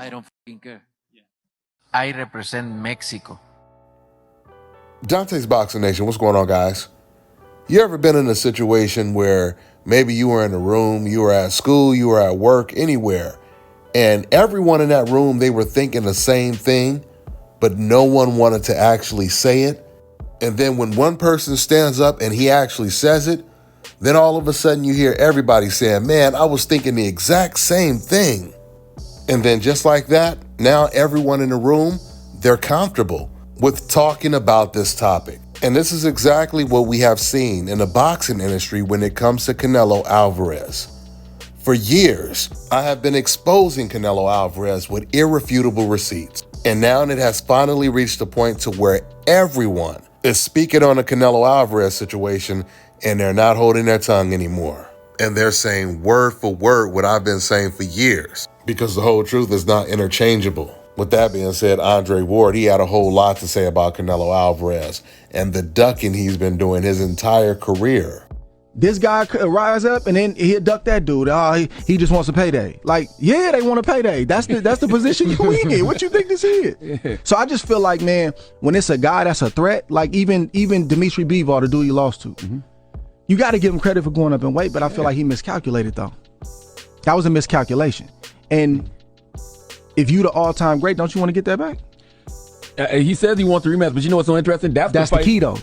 I don't fucking care. I represent Mexico. Dante's Boxing Nation, what's going on, guys? You ever been in a situation where maybe you were in a room, you were at school, you were at work, anywhere, and everyone in that room, they were thinking the same thing, but no one wanted to actually say it? And then when one person stands up and he actually says it, then all of a sudden you hear everybody saying, man, I was thinking the exact same thing. And then just like that, now everyone in the room, they're comfortable with talking about this topic. And this is exactly what we have seen in the boxing industry when it comes to Canelo Alvarez. For years, I have been exposing Canelo Alvarez with irrefutable receipts. And now it has finally reached a point to where everyone is speaking on the Canelo Alvarez situation and they're not holding their tongue anymore. And they're saying word for word what I've been saying for years, because the whole truth is not interchangeable. With that being said, Andre Ward, he had a whole lot to say about Canelo Alvarez and the ducking he's been doing his entire career. This guy could rise up and then he'll duck that dude. Oh, he just wants a payday. Like, yeah, they want a payday. That's the position you in. What you think this is? Yeah. So I just feel like, man, when it's a guy that's a threat, like even Dimitri Bivol, the dude he lost to, you got to give him credit for going up in weight, but I feel like he miscalculated, though. That was a miscalculation. And if you the all-time great, don't you want to get that back? He says he wants the rematch, but you know what's so interesting? That's the key, though.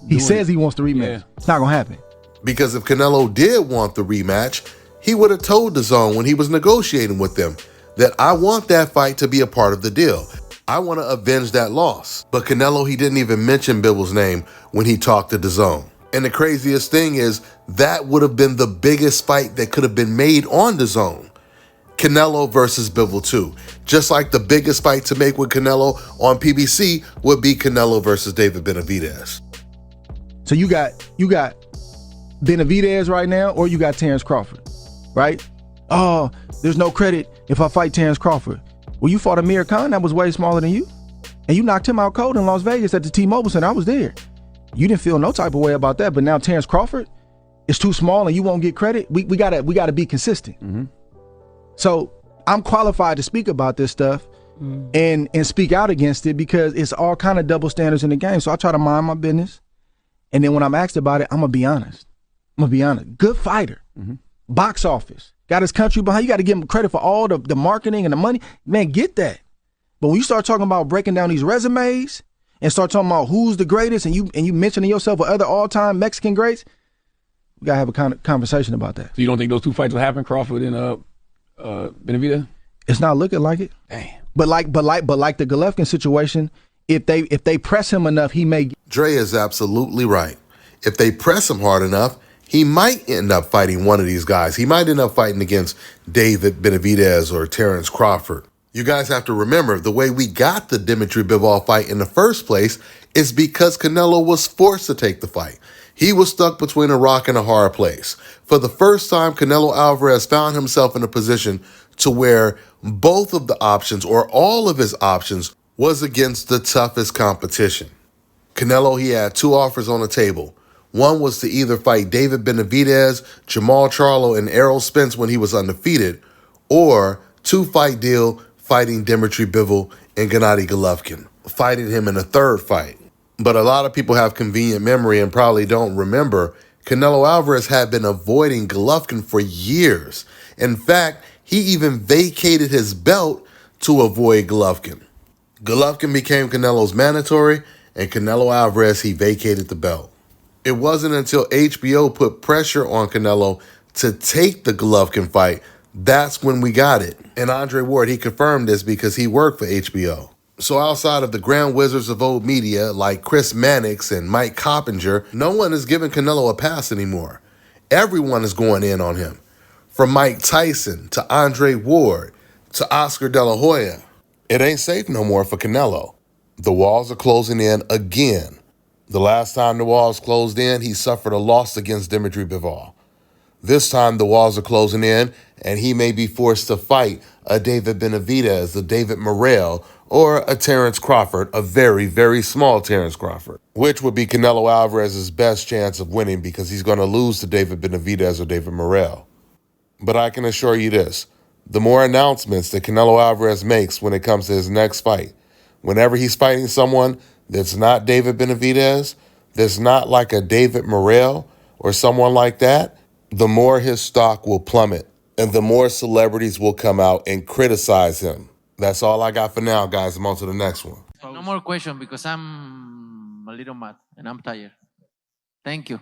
He says he wants the rematch. Yeah. It's not going to happen. Because if Canelo did want the rematch, he would have told DAZN when he was negotiating with them that I want that fight to be a part of the deal. I want to avenge that loss. But Canelo, he didn't even mention Bivol's name when he talked to DAZN. And the craziest thing is that would have been the biggest fight that could have been made on DAZN. Canelo versus Bivol 2. Just like the biggest fight to make with Canelo on PBC would be Canelo versus David Benavidez. So you got Benavidez right now, or you got Terrence Crawford, right? Oh, there's no credit if I fight Terrence Crawford. Well, you fought Amir Khan that was way smaller than you, and you knocked him out cold in Las Vegas at the T-Mobile Center. I was there. You didn't feel no type of way about that, but now Terrence Crawford is too small and you won't get credit. We gotta be consistent. So I'm qualified to speak about this stuff and speak out against it because it's all kind of double standards in the game. So I try to mind my business. And then when I'm asked about it, I'm going to be honest. Good fighter. Box office. Got his country behind. You got to give him credit for all the marketing and the money. Man, get that. But when you start talking about breaking down these resumes and start talking about who's the greatest and you mentioning yourself with other all-time Mexican greats, we got to have a kind of conversation about that. So you don't think those two fights will happen, Crawford and Benavidez? It's not looking like it. Damn. But like the Golovkin situation, if they press him enough, he may. Dre is absolutely right. If they press him hard enough, he might end up fighting one of these guys. He might end up fighting against David Benavidez or Terrence Crawford. You guys have to remember, the way we got the Dimitri Bivol fight in the first place is because Canelo was forced to take the fight. He was stuck between a rock and a hard place. For the first time, Canelo Alvarez found himself in a position to where both of the options, or all of his options, was against the toughest competition. Canelo, he had two offers on the table. One was to either fight David Benavidez, Jamal Charlo, and Errol Spence when he was undefeated, or two-fight deal fighting Dimitri Bivol and Gennady Golovkin, fighting him in a third fight. But a lot of people have convenient memory and probably don't remember Canelo Alvarez had been avoiding Golovkin for years. In fact, he even vacated his belt to avoid Golovkin. Golovkin became Canelo's mandatory, and Canelo Alvarez, he vacated the belt. It wasn't until HBO put pressure on Canelo to take the Golovkin fight, that's when we got it. And Andre Ward, he confirmed this because he worked for HBO. So outside of the grand wizards of old media like Chris Mannix and Mike Coppinger, no one is giving Canelo a pass anymore. Everyone is going in on him. From Mike Tyson to Andre Ward to Oscar De La Hoya. It ain't safe no more for Canelo. The walls are closing in again. The last time the walls closed in, he suffered a loss against Dimitri Bivol. This time the walls are closing in, and he may be forced to fight a David Benavidez, a David Morrell, or a Terrence Crawford, a very, very small Terrence Crawford, which would be Canelo Alvarez's best chance of winning because he's going to lose to David Benavidez or David Morrell. But I can assure you this, The more announcements that Canelo Alvarez makes when it comes to his next fight, whenever he's fighting someone that's not David Benavidez, that's not like a David Morrell or someone like that, the more his stock will plummet and the more celebrities will come out and criticize him. That's all I got for now, guys. I'm on to the next one. No more question because I'm a little mad and I'm tired. Thank you.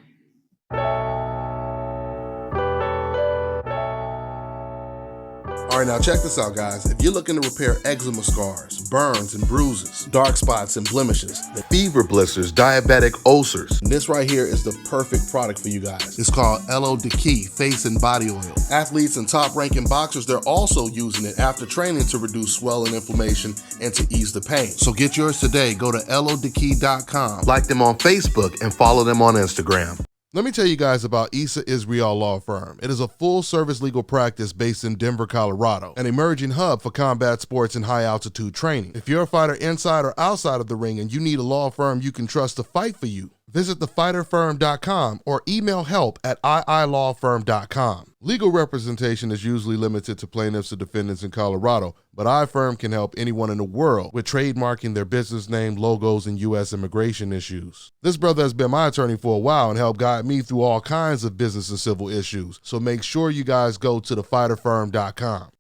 All right, now check this out, guys. If you're looking to repair eczema scars, burns and bruises, dark spots and blemishes, the fever blisters, diabetic ulcers, this right here is the perfect product for you guys. It's called Elo Diki Face and Body Oil. Athletes and top-ranking boxers, they're also using it after training to reduce swelling, inflammation, and to ease the pain. So get yours today. Go to elodiki.com, like them on Facebook, and follow them on Instagram. Let me tell you guys about Issa Israel Law Firm. It is a full-service legal practice based in Denver, Colorado, an emerging hub for combat sports and high-altitude training. If you're a fighter inside or outside of the ring and you need a law firm you can trust to fight for you, visit thefighterfirm.com or email help@iilawfirm.com. Legal representation is usually limited to plaintiffs or defendants in Colorado, but iFirm can help anyone in the world with trademarking their business name, logos, and U.S. immigration issues. This brother has been my attorney for a while and helped guide me through all kinds of business and civil issues, so make sure you guys go to thefighterfirm.com.